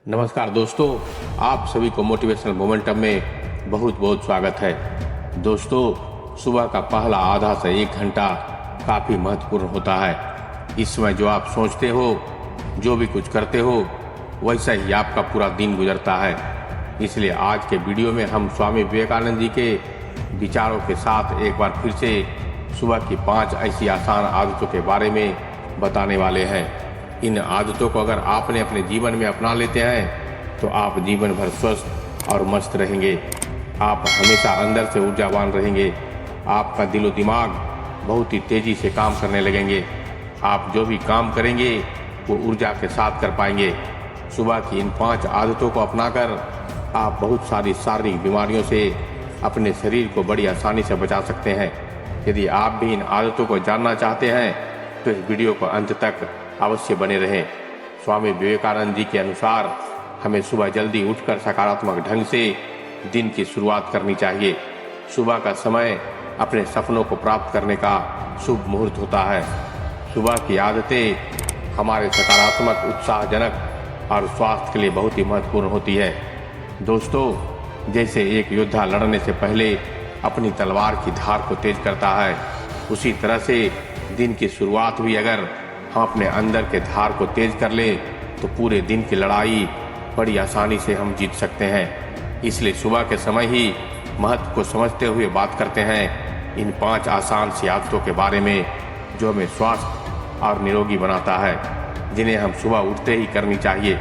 नमस्कार दोस्तों, आप सभी को मोटिवेशनल मोमेंटम में बहुत बहुत स्वागत है। दोस्तों, सुबह का पहला आधा से 1 घंटा काफ़ी महत्वपूर्ण होता है। इस समय जो आप सोचते हो, जो भी कुछ करते हो, वैसा ही आपका पूरा दिन गुजरता है। इसलिए आज के वीडियो में हम स्वामी विवेकानंद जी के विचारों के साथ एक बार फिर से सुबह की 5 ऐसी आसान आदतों के बारे में बताने वाले हैं। इन आदतों को अगर आपने अपने जीवन में अपना लेते हैं तो आप जीवन भर स्वस्थ और मस्त रहेंगे। आप हमेशा अंदर से ऊर्जावान रहेंगे। आपका दिलो दिमाग बहुत ही तेज़ी से काम करने लगेंगे। आप जो भी काम करेंगे वो ऊर्जा के साथ कर पाएंगे। सुबह की इन 5 आदतों को अपनाकर आप बहुत सारी शारीरिक बीमारियों से अपने शरीर को बड़ी आसानी से बचा सकते हैं। यदि आप भी इन आदतों को जानना चाहते हैं तो इस वीडियो को अंत तक अवश्य बने रहें। स्वामी विवेकानंद जी के अनुसार हमें सुबह जल्दी उठकर सकारात्मक ढंग से दिन की शुरुआत करनी चाहिए। सुबह का समय अपने सपनों को प्राप्त करने का शुभ मुहूर्त होता है। सुबह की आदतें हमारे सकारात्मक, उत्साहजनक और स्वास्थ्य के लिए बहुत ही महत्वपूर्ण होती है। दोस्तों, जैसे एक योद्धा लड़ने से पहले अपनी तलवार की धार को तेज करता है, उसी तरह से दिन की शुरुआत भी अगर हम अपने अंदर के धार को तेज कर ले तो पूरे दिन की लड़ाई बड़ी आसानी से हम जीत सकते हैं। इसलिए सुबह के समय ही महत्व को समझते हुए बात करते हैं इन 5 आसान सी आदतों के बारे में जो हमें स्वस्थ और निरोगी बनाता है, जिन्हें हम सुबह उठते ही करनी चाहिए।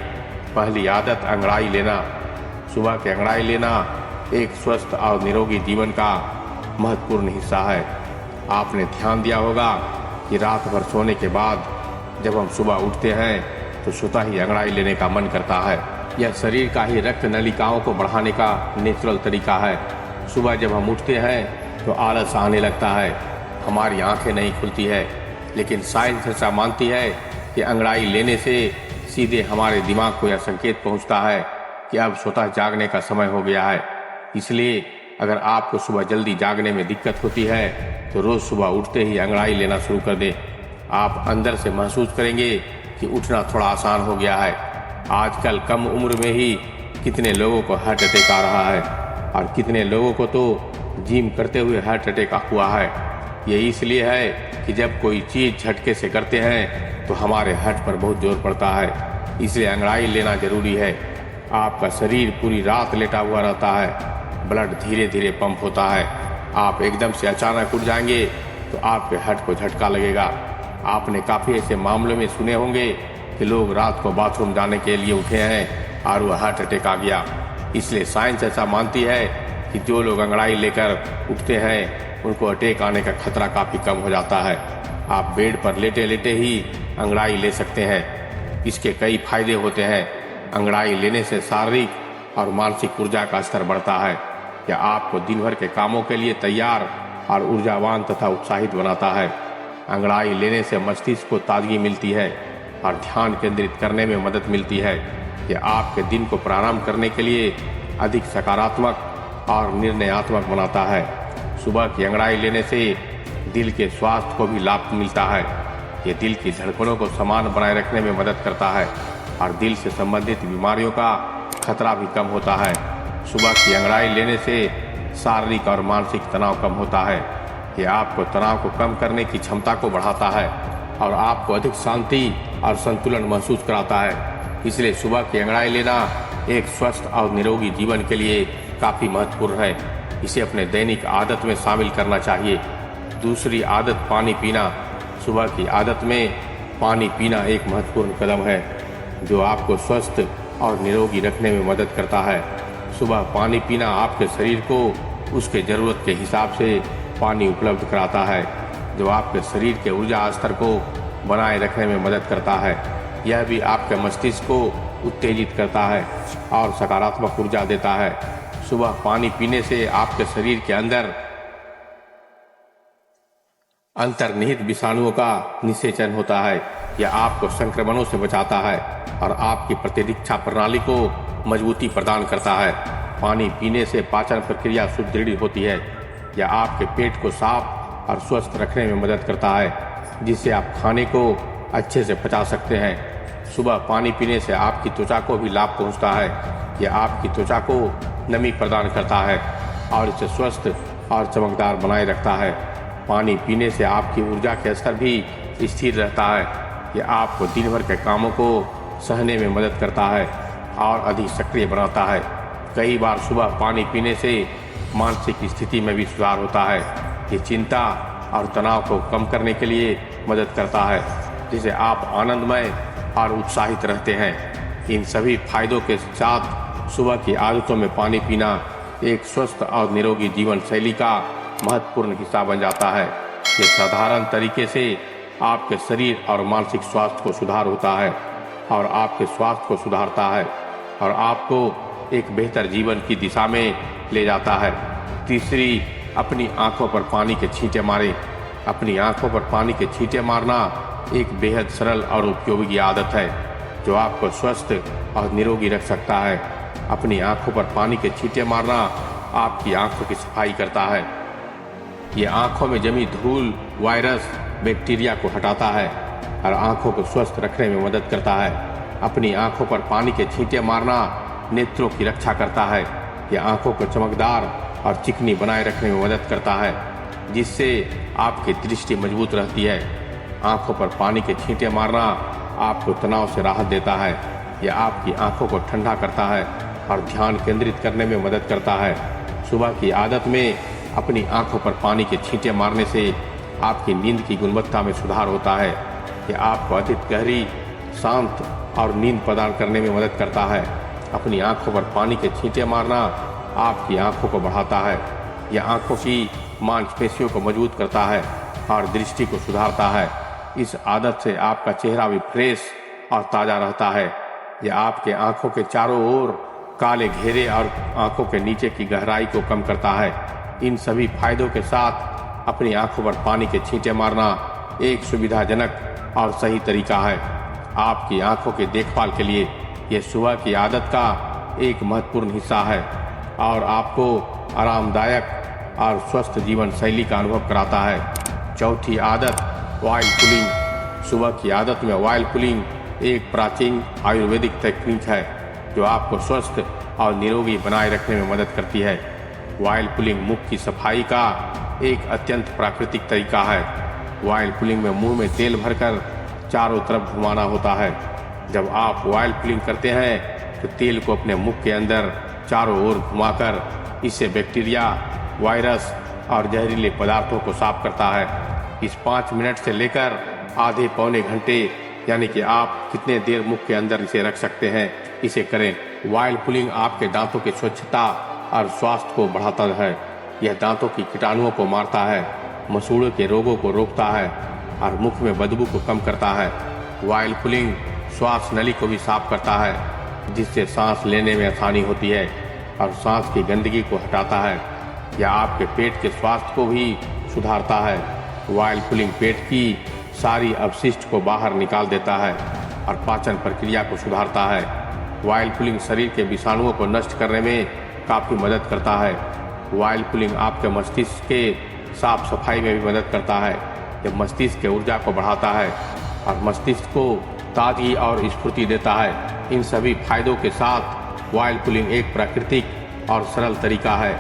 पहली आदत, अंगड़ाई लेना। सुबह के अंगड़ाई लेना एक स्वस्थ और निरोगी जीवन का महत्वपूर्ण हिस्सा है। आपने ध्यान दिया होगा कि रात भर सोने के बाद जब हम सुबह उठते हैं तो स्वतः ही अंगड़ाई लेने का मन करता है। यह शरीर का ही रक्त नलिकाओं को बढ़ाने का नेचुरल तरीका है। सुबह जब हम उठते हैं तो आलस आने लगता है, हमारी आंखें नहीं खुलती है, लेकिन साइंस ऐसा मानती है कि अंगड़ाई लेने से सीधे हमारे दिमाग को यह संकेत पहुंचता है कि अब स्वतः जागने का समय हो गया है। इसलिए अगर आपको सुबह जल्दी जागने में दिक्कत होती है तो रोज़ सुबह उठते ही अंगड़ाई लेना शुरू कर दें। आप अंदर से महसूस करेंगे कि उठना थोड़ा आसान हो गया है। आजकल कम उम्र में ही कितने लोगों को हार्ट अटैक आ रहा है और कितने लोगों को तो जिम करते हुए हार्ट अटैक हुआ है। ये इसलिए है कि जब कोई चीज़ झटके से करते हैं तो हमारे हार्ट पर बहुत जोर पड़ता है। इसलिए अंगड़ाई लेना जरूरी है। आपका शरीर पूरी रात लेटा हुआ रहता है, ब्लड धीरे धीरे पंप होता है। आप एकदम से अचानक उठ जाएंगे तो आपके हार्ट को झटका लगेगा। आपने काफ़ी ऐसे मामलों में सुने होंगे कि लोग रात को बाथरूम जाने के लिए उठे हैं और वह हार्ट अटैक आ गया। इसलिए साइंस ऐसा मानती है कि जो लोग अंगड़ाई लेकर उठते हैं उनको अटैक आने का खतरा काफ़ी कम हो जाता है। आप बेड पर लेटे लेटे ही अंगड़ाई ले सकते हैं। इसके कई फायदे होते हैं। अंगड़ाई लेने से शारीरिक और मानसिक ऊर्जा का स्तर बढ़ता है। यह आपको दिन भर के कामों के लिए तैयार और ऊर्जावान तथा उत्साहित बनाता है। अंगड़ाई लेने से मस्तिष्क को ताजगी मिलती है और ध्यान केंद्रित करने में मदद मिलती है। यह आपके दिन को प्रारंभ करने के लिए अधिक सकारात्मक और निर्णयात्मक बनाता है। सुबह की अंगड़ाई लेने से दिल के स्वास्थ्य को भी लाभ मिलता है। यह दिल की धड़कनों को समान बनाए रखने में मदद करता है और दिल से संबंधित बीमारियों का खतरा भी कम होता है। सुबह की अंगड़ाई लेने से शारीरिक और मानसिक तनाव कम होता है। यह आपको तनाव को कम करने की क्षमता को बढ़ाता है और आपको अधिक शांति और संतुलन महसूस कराता है। इसलिए सुबह की अंगड़ाई लेना एक स्वस्थ और निरोगी जीवन के लिए काफ़ी महत्वपूर्ण है। इसे अपने दैनिक आदत में शामिल करना चाहिए। दूसरी आदत, पानी पीना। सुबह की आदत में पानी पीना एक महत्वपूर्ण कदम है जो आपको स्वस्थ और निरोगी रखने में मदद करता है। सुबह पानी पीना आपके शरीर को उसके ज़रूरत के हिसाब से पानी उपलब्ध कराता है, जो आपके शरीर के ऊर्जा स्तर को बनाए रखने में मदद करता है। यह भी आपके मस्तिष्क को उत्तेजित करता है और सकारात्मक ऊर्जा देता है। सुबह पानी पीने से आपके शरीर के अंदर अंतर्निहित विषाणुओं का निषेचन होता है। यह आपको संक्रमणों से बचाता है और आपकी प्रतिरक्षा प्रणाली को मजबूती प्रदान करता है। पानी पीने से पाचन प्रक्रिया सुदृढ़ होती है। यह आपके पेट को साफ और स्वस्थ रखने में मदद करता है, जिससे आप खाने को अच्छे से पचा सकते हैं। सुबह पानी पीने से आपकी त्वचा को भी लाभ पहुंचता है। यह आपकी त्वचा को नमी प्रदान करता है और इसे स्वस्थ और चमकदार बनाए रखता है। पानी पीने से आपकी ऊर्जा के स्तर भी स्थिर रहता है। यह आपको दिन भर के कामों को सहने में मदद करता है और अधिक सक्रिय बनाता है। कई बार सुबह पानी पीने से मानसिक स्थिति में भी सुधार होता है। ये चिंता और तनाव को कम करने के लिए मदद करता है, जिससे आप आनंदमय और उत्साहित रहते हैं। इन सभी फायदों के साथ सुबह की आदतों में पानी पीना एक स्वस्थ और निरोगी जीवन शैली का महत्वपूर्ण हिस्सा बन जाता है। ये साधारण तरीके से आपके शरीर और मानसिक स्वास्थ्य को सुधार होता है और आपके स्वास्थ्य को सुधारता है और आपको एक बेहतर जीवन की दिशा में ले जाता है। तीसरी, अपनी आंखों पर पानी के छींटे मारें। अपनी आंखों पर पानी के छींटे मारना एक बेहद सरल और उपयोगी आदत है जो आपको स्वस्थ और निरोगी रख सकता है। अपनी आंखों पर पानी के छींटे मारना आपकी आंखों की सफाई करता है। ये आंखों में जमी धूल, वायरस, बैक्टीरिया को हटाता है और आंखों को स्वस्थ रखने में मदद करता है। अपनी आंखों पर पानी के छींटे मारना नेत्रों की रक्षा करता है। यह आंखों को चमकदार और चिकनी बनाए रखने में मदद करता है, जिससे आपकी दृष्टि मजबूत रहती है। आंखों पर पानी के छींटे मारना आपको तनाव से राहत देता है। यह आपकी आंखों को ठंडा करता है और ध्यान केंद्रित करने में मदद करता है। सुबह की आदत में अपनी आंखों पर पानी के छींटे मारने से आपकी नींद की गुणवत्ता में सुधार होता है। यह आपको अधिक गहरी, शांत और नींद प्रदान करने में मदद करता है। अपनी आंखों पर पानी के छींटे मारना आपकी आंखों को बढ़ाता है। यह आंखों की मांसपेशियों को मजबूत करता है और दृष्टि को सुधारता है। इस आदत से आपका चेहरा भी फ्रेश और ताज़ा रहता है। यह आपके आंखों के चारों ओर काले घेरे और आंखों के नीचे की गहराई को कम करता है। इन सभी फायदों के साथ अपनी आंखों पर पानी के छींटे मारना एक सुविधाजनक और सही तरीका है। आपकी आंखों की देखभाल के लिए यह सुबह की आदत का एक महत्वपूर्ण हिस्सा है और आपको आरामदायक और स्वस्थ जीवन शैली का अनुभव कराता है। चौथी आदत, ऑयल पुलिंग। सुबह की आदत में ऑयल पुलिंग एक प्राचीन आयुर्वेदिक तकनीक है जो आपको स्वस्थ और निरोगी बनाए रखने में मदद करती है। ऑयल पुलिंग मुख की सफाई का एक अत्यंत प्राकृतिक तरीका है। ऑयल पुलिंग में मुंह में तेल भरकर चारों तरफ घुमाना होता है। जब आप ऑयल पुलिंग करते हैं तो तेल को अपने मुख के अंदर चारों ओर घुमाकर इससे बैक्टीरिया, वायरस और जहरीले पदार्थों को साफ करता है। इस 5 मिनट से लेकर आधे पौने घंटे, यानी कि आप कितने देर मुख के अंदर इसे रख सकते हैं, इसे करें। ऑयल पुलिंग आपके दांतों की स्वच्छता और स्वास्थ्य को बढ़ाता है। यह दांतों की कीटाणुओं को मारता है, मसूड़ों के रोगों को रोकता है और मुख में बदबू को कम करता है। ऑयल पुलिंग श्वास नली को भी साफ करता है, जिससे सांस लेने में आसानी होती है और सांस की गंदगी को हटाता है। यह आपके पेट के स्वास्थ्य को भी सुधारता है। ऑयल पुलिंग पेट की सारी अपशिष्ट को बाहर निकाल देता है और पाचन प्रक्रिया को सुधारता है। ऑयल पुलिंग शरीर के विषाणुओं को नष्ट करने में काफ़ी मदद करता है। ऑयल पुलिंग आपके मस्तिष्क के साफ सफाई में भी मदद करता है। यह मस्तिष्क की ऊर्जा को बढ़ाता है और मस्तिष्क को ताजगी और स्फूर्ति देता है। इन सभी फायदों के साथ ऑयल पुलिंग एक प्राकृतिक और सरल तरीका है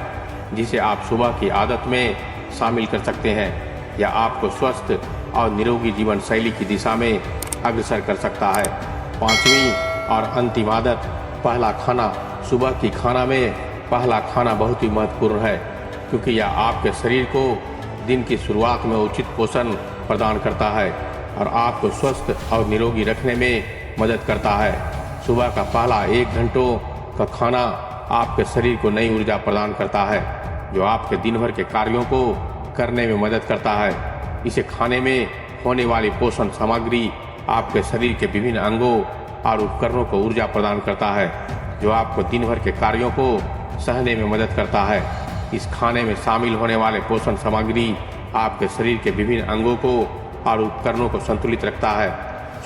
जिसे आप सुबह की आदत में शामिल कर सकते हैं। यह आपको स्वस्थ और निरोगी जीवन शैली की दिशा में अग्रसर कर सकता है। 5वीं और अंतिम आदत, पहला खाना। सुबह की खाना में पहला खाना बहुत ही महत्वपूर्ण है क्योंकि यह आपके शरीर को दिन की शुरुआत में उचित पोषण प्रदान करता है और आपको स्वस्थ और निरोगी रखने में मदद करता है। सुबह का पहला 1 घंटों का खाना आपके शरीर को नई ऊर्जा प्रदान करता है जो आपके दिन भर के कार्यों को करने में मदद करता है। इसे खाने में होने वाली पोषण सामग्री आपके शरीर के विभिन्न अंगों और उपकरणों को ऊर्जा प्रदान करता है जो आपको दिन भर के कार्यों को सहने में मदद करता है। इस खाने में शामिल होने वाले पोषण सामग्री आपके शरीर के विभिन्न अंगों को और उपकरणों को संतुलित रखता है।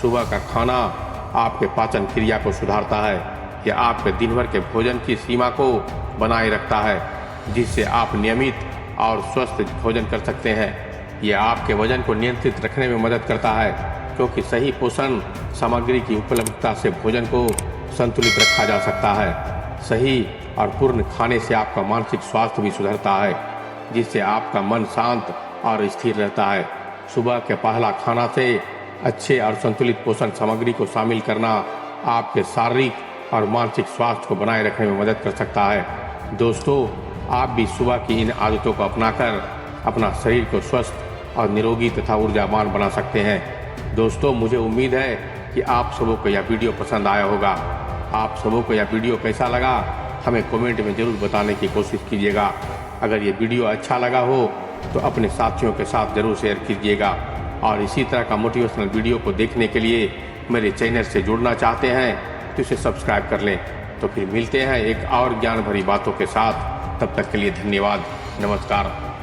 सुबह का खाना आपके पाचन क्रिया को सुधारता है। यह आपके दिन भर के भोजन की सीमा को बनाए रखता है जिससे आप नियमित और स्वस्थ भोजन कर सकते हैं। यह आपके वजन को नियंत्रित रखने में मदद करता है क्योंकि सही पोषण सामग्री की उपलब्धता से भोजन को संतुलित रखा जा सकता है। सही और पूर्ण खाने से आपका मानसिक स्वास्थ्य भी सुधरता है, जिससे आपका मन शांत और स्थिर रहता है। सुबह के पहला खाना से अच्छे और संतुलित पोषण सामग्री को शामिल करना आपके शारीरिक और मानसिक स्वास्थ्य को बनाए रखने में मदद कर सकता है। दोस्तों, आप भी सुबह की इन आदतों को अपनाकर अपना शरीर को स्वस्थ और निरोगी तथा ऊर्जावान बना सकते हैं। दोस्तों, मुझे उम्मीद है कि आप सबों को यह वीडियो पसंद आया होगा। आप सबों को यह वीडियो कैसा लगा हमें कमेंट में ज़रूर बताने की कोशिश कीजिएगा। अगर ये वीडियो अच्छा लगा हो तो अपने साथियों के साथ ज़रूर शेयर कीजिएगा, और इसी तरह का मोटिवेशनल वीडियो को देखने के लिए मेरे चैनल से जुड़ना चाहते हैं तो इसे सब्सक्राइब कर लें। तो फिर मिलते हैं एक और ज्ञान भरी बातों के साथ। तब तक के लिए धन्यवाद। नमस्कार।